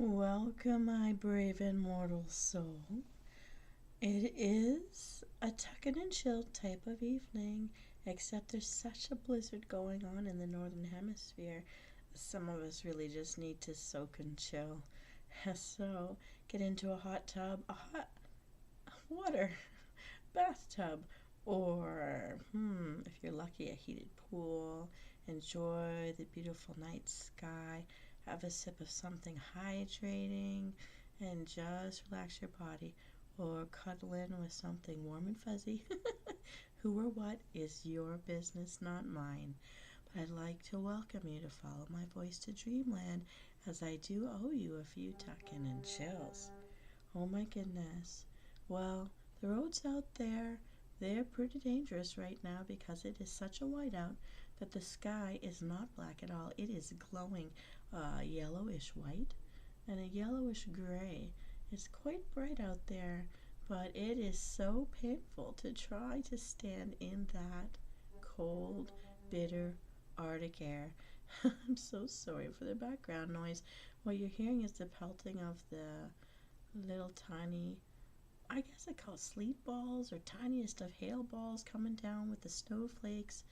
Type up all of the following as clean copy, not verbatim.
Welcome, my brave and mortal soul. It is a tuck and chill type of evening, except there's such a blizzard going on in the northern hemisphere. Some of us really just need to soak and chill. So, get into a hot tub, a hot water bathtub, or if you're lucky, a heated pool. Enjoy the beautiful night sky. Have a sip of something hydrating and just relax your body, or cuddle in with something warm and fuzzy. Who or what is your business, not mine. But I'd like to welcome you to follow my voice to dreamland, as I do owe you a few tuck-in and chills. Oh my goodness. Well, the roads out there, they're pretty dangerous right now because it is such a whiteout that the sky is not black at all. It is glowing yellowish white and a yellowish gray. It's quite bright out there, but it is so painful to try to stand in that cold, bitter Arctic air. I'm so sorry for the background noise. What you're hearing is the pelting of the little tiny, I guess I call it sleet balls or tiniest of hail balls coming down with the snowflakes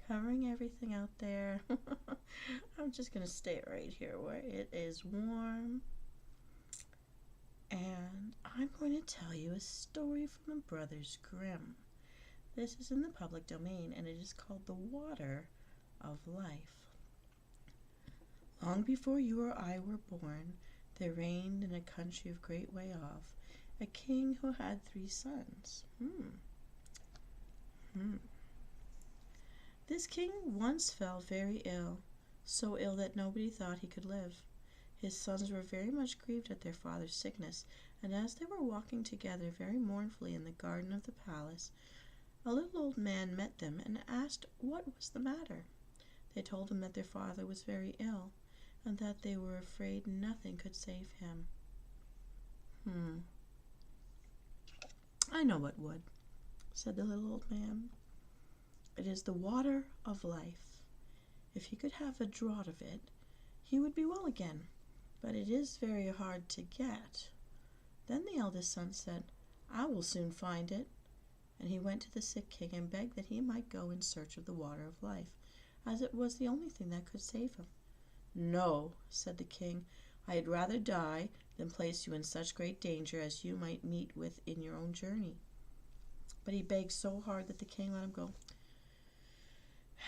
covering everything out there. I'm just going to stay right here where it is warm. And I'm going to tell you a story from the Brothers Grimm. This is in the public domain, and it is called The Water of Life. Long before you or I were born, there reigned in a country of great way off a king who had 3 sons. This king once fell very ill, so ill that nobody thought he could live. His sons were very much grieved at their father's sickness, and as they were walking together very mournfully in the garden of the palace, a little old man met them and asked what was the matter. They told him that their father was very ill, and that they were afraid nothing could save him. I know what would, said the little old man. It is the water of life. If he could have a draught of it, he would be well again, but it is very hard to get. Then the eldest son said, I will soon find it. And he went to the sick king and begged that he might go in search of the water of life, as it was the only thing that could save him. No, said the king, I had rather die than place you in such great danger as you might meet with in your own journey. But he begged so hard that the king let him go.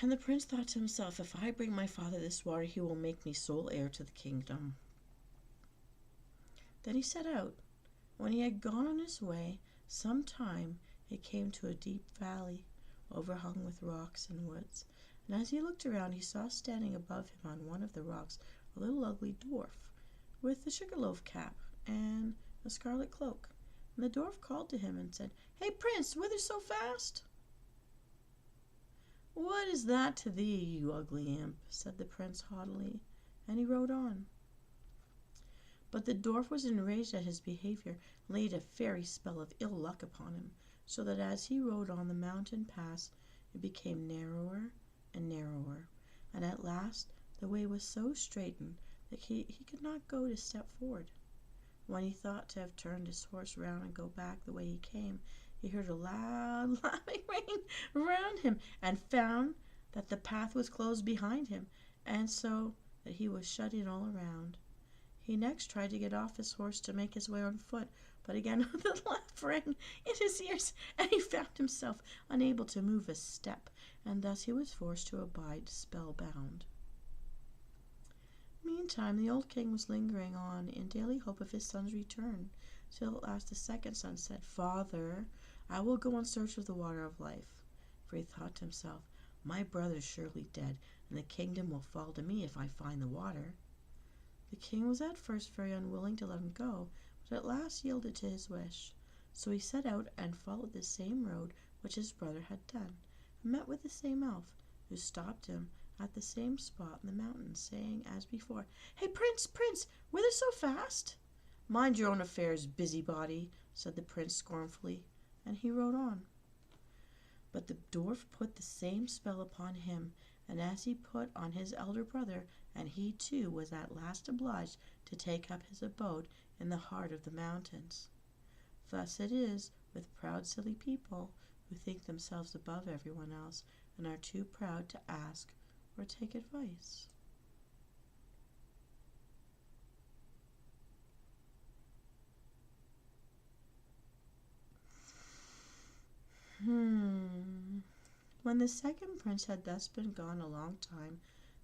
And the prince thought to himself, if I bring my father this water, he will make me sole heir to the kingdom. Then he set out. When he had gone on his way some time, he came to a deep valley, overhung with rocks and woods. And as he looked around, he saw standing above him on one of the rocks a little ugly dwarf, with a sugarloaf cap and a scarlet cloak. And the dwarf called to him and said, Hey, prince, whither so fast? What is that to thee, you ugly imp? Said the prince haughtily, and he rode on. But the dwarf was enraged at his behavior, and laid a fairy spell of ill luck upon him, so that as he rode on the mountain pass, it became narrower and narrower, and at last the way was so straitened that he could not go a step forward. When he thought to have turned his horse round and go back the way he came, he heard a loud laughing ring around him, and found that the path was closed behind him, and so that he was shut in all around. He next tried to get off his horse to make his way on foot, but again the laugh rang in his ears, and he found himself unable to move a step, and thus he was forced to abide spellbound. Meantime, the old king was lingering on in daily hope of his son's return, till at last the second son said, Father, I will go in search of the water of life. For he thought to himself, my brother is surely dead, and the kingdom will fall to me if I find the water. The king was at first very unwilling to let him go, but at last yielded to his wish. So he set out and followed the same road which his brother had done, and met with the same elf, who stopped him at the same spot in the mountain, saying as before, Hey, prince, whither so fast? Mind your own affairs, busybody, said the prince scornfully, and he rode on. But the dwarf put the same spell upon him, and as he put on his elder brother, and he too was at last obliged to take up his abode in the heart of the mountains. Thus it is with proud silly people who think themselves above everyone else and are too proud to ask or take advice. When the second prince had thus been gone a long time,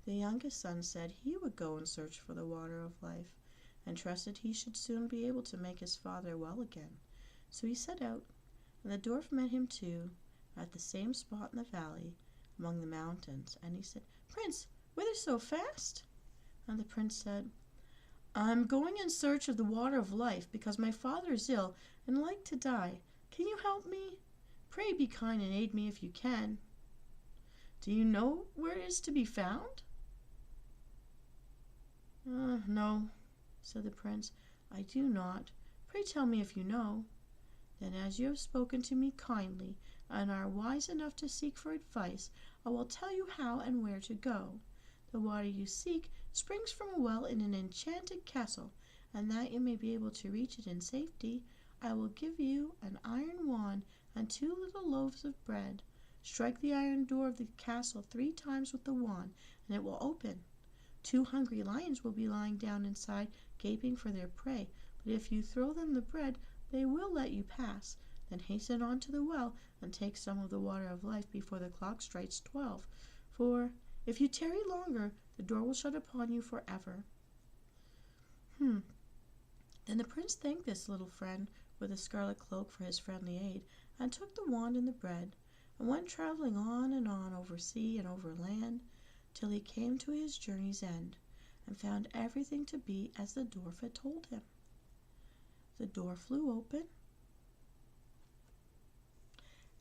the youngest son said he would go and search for the water of life, and trusted he should soon be able to make his father well again. So he set out, and the dwarf met him too, at the same spot in the valley, among the mountains, and he said, "Prince, whither so fast?" And the prince said, "I'm going in search of the water of life, because my father is ill and like to die. Can you help me? Pray be kind and aid me if you can." "Do you know where it is to be found?" "No," said the prince, "I do not. Pray tell me if you know." "Then as you have spoken to me kindly, and are wise enough to seek for advice, I will tell you how and where to go. The water you seek springs from a well in an enchanted castle, and that you may be able to reach it in safety, I will give you an iron wand and 2 little loaves of bread. Strike the iron door of the castle 3 times with the wand, and it will open. 2 hungry lions will be lying down inside, gaping for their prey, but if you throw them the bread, they will let you pass. Then hasten on to the well and take some of the water of life before the clock strikes 12, for if you tarry longer, the door will shut upon you forever." Then the prince thanked this little friend with a scarlet cloak for his friendly aid, and took the wand and the bread, and went traveling on and on over sea and over land, till he came to his journey's end, and found everything to be as the dwarf had told him. The door flew open,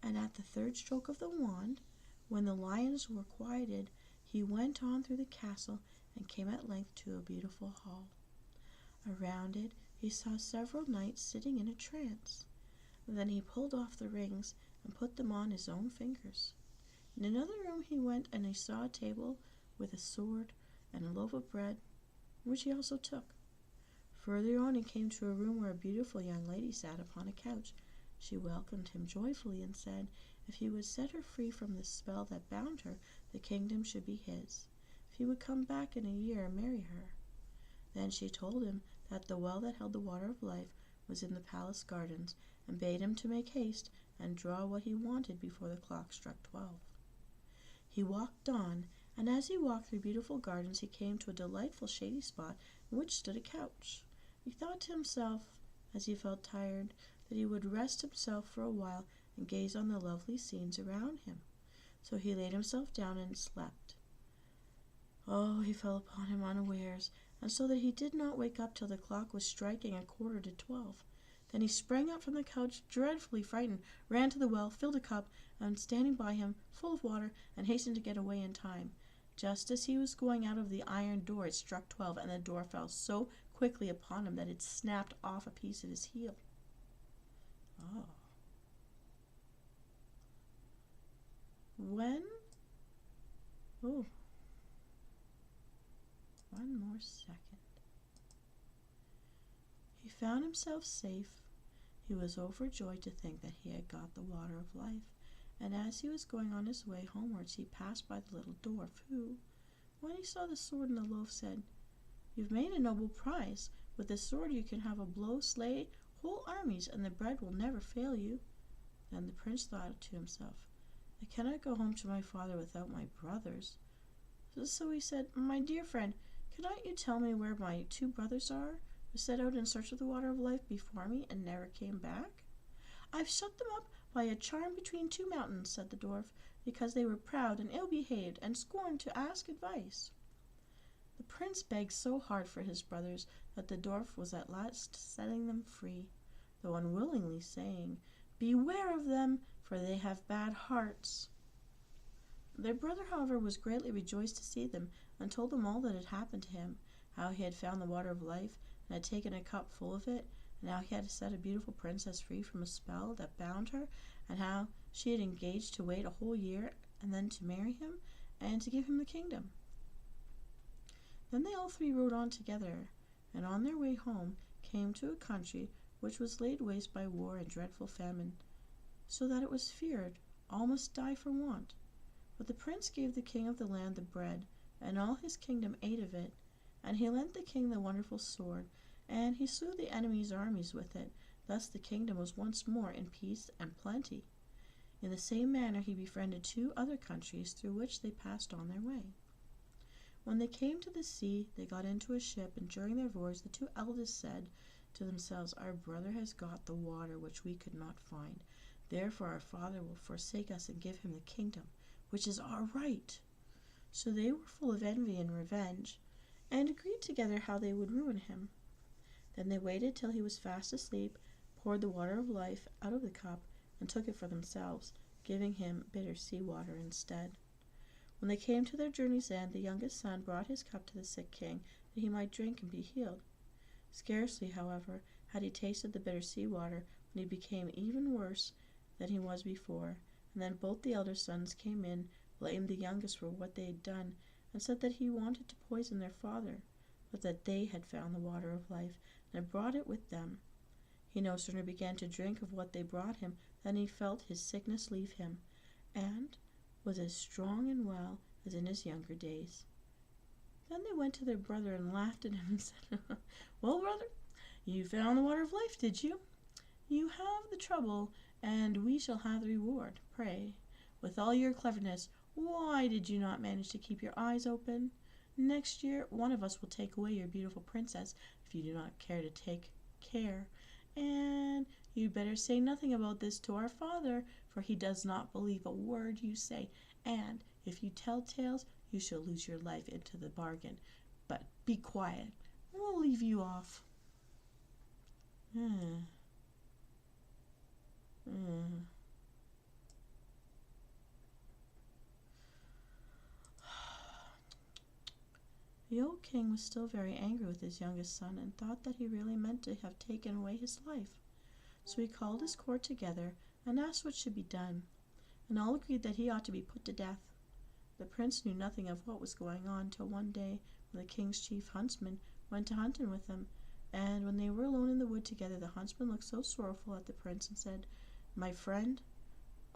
and at the 3rd stroke of the wand, when the lions were quieted, he went on through the castle and came at length to a beautiful hall. Around it he saw several knights sitting in a trance. Then he pulled off the rings and put them on his own fingers. In another room he went, and he saw a table with a sword and a loaf of bread, which he also took. Further on he came to a room where a beautiful young lady sat upon a couch. She welcomed him joyfully and said if he would set her free from the spell that bound her, the kingdom should be his, if he would come back in a year and marry her. Then she told him that the well that held the water of life was in the palace gardens, and bade him to make haste and draw what he wanted before the clock struck 12. He walked on, and as he walked through beautiful gardens he came to a delightful shady spot in which stood a couch. He thought to himself, as he felt tired, that he would rest himself for a while and gaze on the lovely scenes around him. So he laid himself down and slept. Oh, he fell upon him unawares, and so that he did not wake up till the clock was striking 11:45. Then he sprang up from the couch, dreadfully frightened, ran to the well, filled a cup, and standing by him, full of water, and hastened to get away in time. Just as he was going out of the iron door, it struck 12, and the door fell so quickly upon him that it snapped off a piece of his heel. Oh. One more second. He found himself safe. He was overjoyed to think that he had got the water of life, and as he was going on his way homewards, he passed by the little dwarf, who, when he saw the sword and the loaf, said, "You've made a noble prize. With the sword you can have a blow slay whole armies, and the bread will never fail you." Then the prince thought to himself, "I cannot go home to my father without my brothers." So he said, "My dear friend, cannot you tell me where my 2 brothers are, who set out in search of the water of life before me and never came back?" "I've shut them up by a charm between 2 mountains," said the dwarf, "because they were proud and ill-behaved and scorned to ask advice." The prince begged so hard for his brothers that the dwarf was at last setting them free, though unwillingly, saying, "Beware of them, for they have bad hearts." Their brother, however, was greatly rejoiced to see them, and told them all that had happened to him, how he had found the water of life, and had taken a cup full of it, and how he had set a beautiful princess free from a spell that bound her, and how she had engaged to wait a whole year and then to marry him, and to give him the kingdom. Then they all three rode on together, and on their way home came to a country which was laid waste by war and dreadful famine, so that it was feared all must die for want. But the prince gave the king of the land the bread, and all his kingdom ate of it, and he lent the king the wonderful sword, and he slew the enemy's armies with it. Thus the kingdom was once more in peace and plenty. In the same manner he befriended 2 other countries through which they passed on their way. When they came to the sea, they got into a ship, and during their voyage the 2 eldest said to themselves, "Our brother has got the water which we could not find. Therefore our father will forsake us and give him the kingdom, which is our right." So they were full of envy and revenge, and agreed together how they would ruin him. Then they waited till he was fast asleep, poured the water of life out of the cup, and took it for themselves, giving him bitter sea water instead. When they came to their journey's end, the youngest son brought his cup to the sick king, that he might drink and be healed. Scarcely, however, had he tasted the bitter sea water, when he became even worse than he was before, and then both the elder sons came in, blamed the youngest for what they had done, and said that he wanted to poison their father, but that they had found the water of life, and had brought it with them. He no sooner began to drink of what they brought him, than he felt his sickness leave him, and was as strong and well as in his younger days. Then they went to their brother and laughed at him and said, "Well, brother, you found the water of life, did you? You have the trouble, and we shall have the reward. Pray, with all your cleverness, why did you not manage to keep your eyes open? Next year one of us will take away your beautiful princess, if you do not care to take care, and you'd better say nothing about this to our father, for he does not believe a word you say, and if you tell tales, you shall lose your life into the bargain. But be quiet, we'll leave you off." The old king was still very angry with his youngest son, and thought that he really meant to have taken away his life. So he called his court together and asked what should be done, and all agreed that he ought to be put to death. The prince knew nothing of what was going on till one day when the king's chief huntsman went to hunting with him, and when they were alone in the wood together, the huntsman looked so sorrowful at the prince and said, "My friend,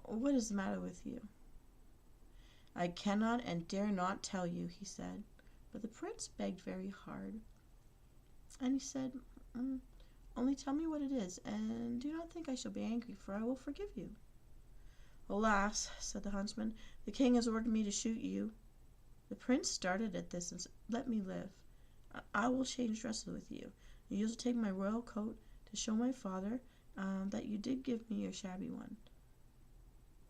what is the matter with you?" "I cannot and dare not tell you," he said. But the prince begged very hard, and he said, "Only tell me what it is, and do not think I shall be angry, for I will forgive you." "Alas," said the huntsman, "the king has ordered me to shoot you." The prince started at this and said, "Let me live. I will change dresses with you. You shall take my royal coat to show my father that you did give me your shabby one."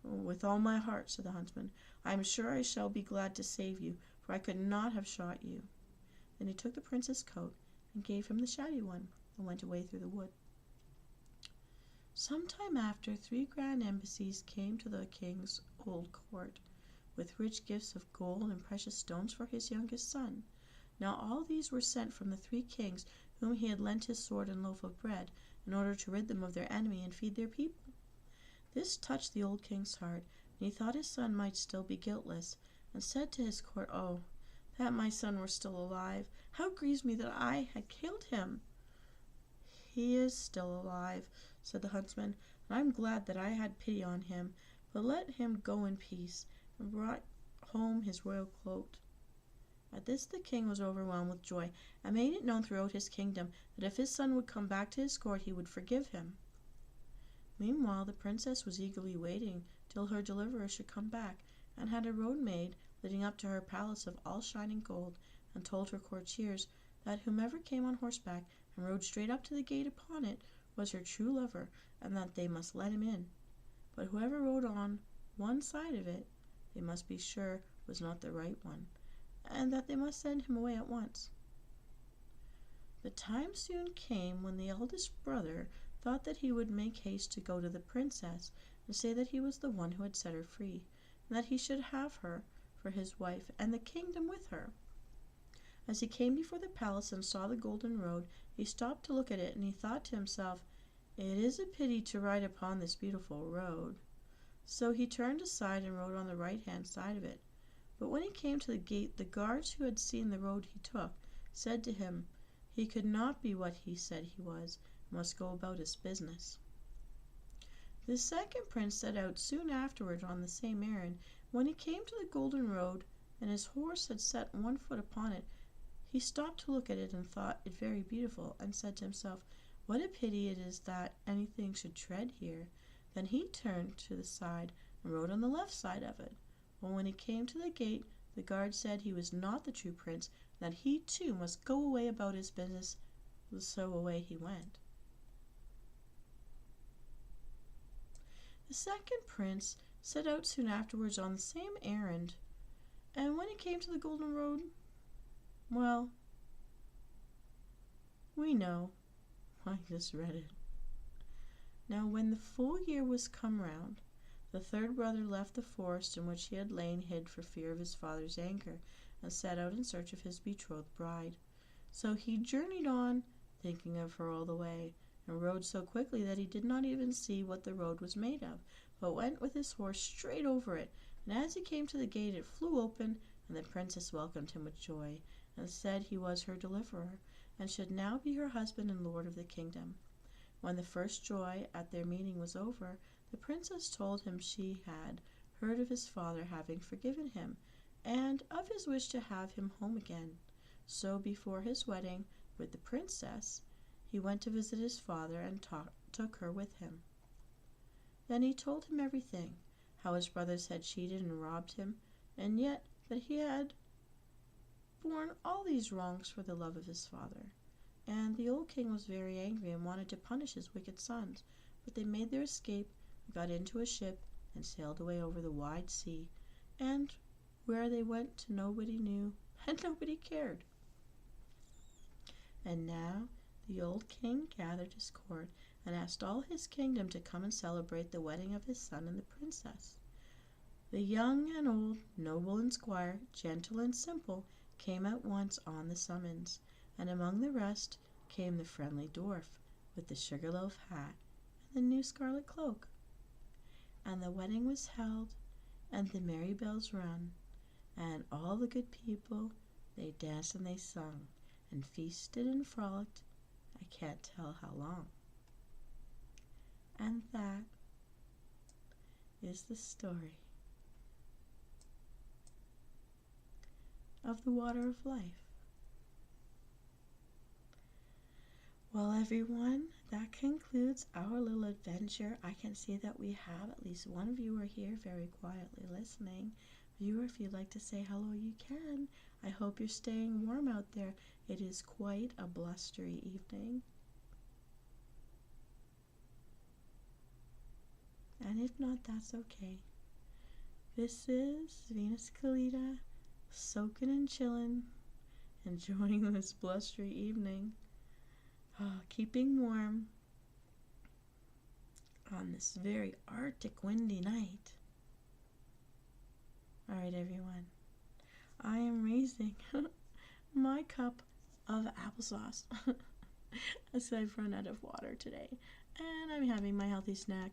"With all my heart," said the huntsman. "I am sure I shall be glad to save you, for I could not have shot you." Then he took the prince's coat and gave him the shabby one, and went away through the wood. Some time after, 3 grand embassies came to the king's old court, with rich gifts of gold and precious stones for his youngest son. Now all these were sent from the 3 kings whom he had lent his sword and loaf of bread, in order to rid them of their enemy and feed their people. This touched the old king's heart, and he thought his son might still be guiltless, and said to his court, "Oh, that my son were still alive! How grieves me that I had killed him!" "He is still alive," said the huntsman, "and I am glad that I had pity on him, but let him go in peace," and brought home his royal cloak. At this the king was overwhelmed with joy, and made it known throughout his kingdom that if his son would come back to his court he would forgive him. Meanwhile the princess was eagerly waiting till her deliverer should come back, and had a road made leading up to her palace of all shining gold, and told her courtiers that whomever came on horseback and rode straight up to the gate upon it was her true lover, and that they must let him in. But whoever rode on one side of it, they must be sure was not the right one, and that they must send him away at once. The time soon came when the eldest brother thought that he would make haste to go to the princess and say that he was the one who had set her free, and that he should have her for his wife, and the kingdom with her. As he came before the palace and saw the golden road, he stopped to look at it, and he thought to himself, "It is a pity to ride upon this beautiful road." So he turned aside and rode on the right-hand side of it. But when he came to the gate, the guards who had seen the road he took said to him he could not be what he said he was, and must go about his business. The second prince set out soon afterward on the same errand. When he came to the golden road, and his horse had set one foot upon it, he stopped to look at it and thought it very beautiful, and said to himself, "What a pity it is that anything should tread here." Then he turned to the side and rode on the left side of it. But when he came to the gate, the guard said he was not the true prince, and that he too must go away about his business. So away he went. The second prince set out soon afterwards on the same errand, and when he came to the golden road, well, we know. I just read it. Now when the full year was come round, the third brother left the forest in which he had lain hid for fear of his father's anger, and set out in search of his betrothed bride. So he journeyed on, thinking of her all the way, and rode so quickly that he did not even see what the road was made of, but went with his horse straight over it. And as he came to the gate, it flew open, and the princess welcomed him with joy, and said he was her deliverer, and should now be her husband and lord of the kingdom. When the first joy at their meeting was over, the princess told him she had heard of his father having forgiven him, and of his wish to have him home again. So before his wedding with the princess, he went to visit his father and took her with him. Then he told him everything, how his brothers had cheated and robbed him, and yet that he had borne all these wrongs for the love of his father. And the old king was very angry and wanted to punish his wicked sons, but they made their escape, got into a ship, and sailed away over the wide sea, and where they went nobody knew, and nobody cared. And now the old king gathered his court, and asked all his kingdom to come and celebrate the wedding of his son and the princess. The young and old, noble and squire, gentle and simple, came at once on the summons, and among the rest came the friendly dwarf, with the sugar-loaf hat and the new scarlet cloak. And the wedding was held, and the merry bells rung, and all the good people, they danced and they sung, and feasted and frolicked, I can't tell how long. And that is the story of the water of life. Well, everyone, that concludes our little adventure. I can see that we have at least one viewer here very quietly listening. Viewer, if you'd like to say hello, you can. I hope you're staying warm out there. It is quite a blustery evening. And if not, that's okay. This is Venus Callida, soaking and chilling, enjoying this blustery evening, keeping warm on this very Arctic windy night. Alright, everyone, I am raising my cup of applesauce as I've run out of water today, and I'm having my healthy snack.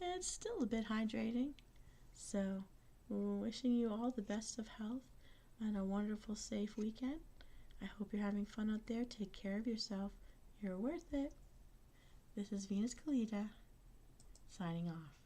It's still a bit hydrating, so wishing you all the best of health and a wonderful, safe weekend. I hope you're having fun out there. Take care of yourself. You're worth it. This is Venus Callida, signing off.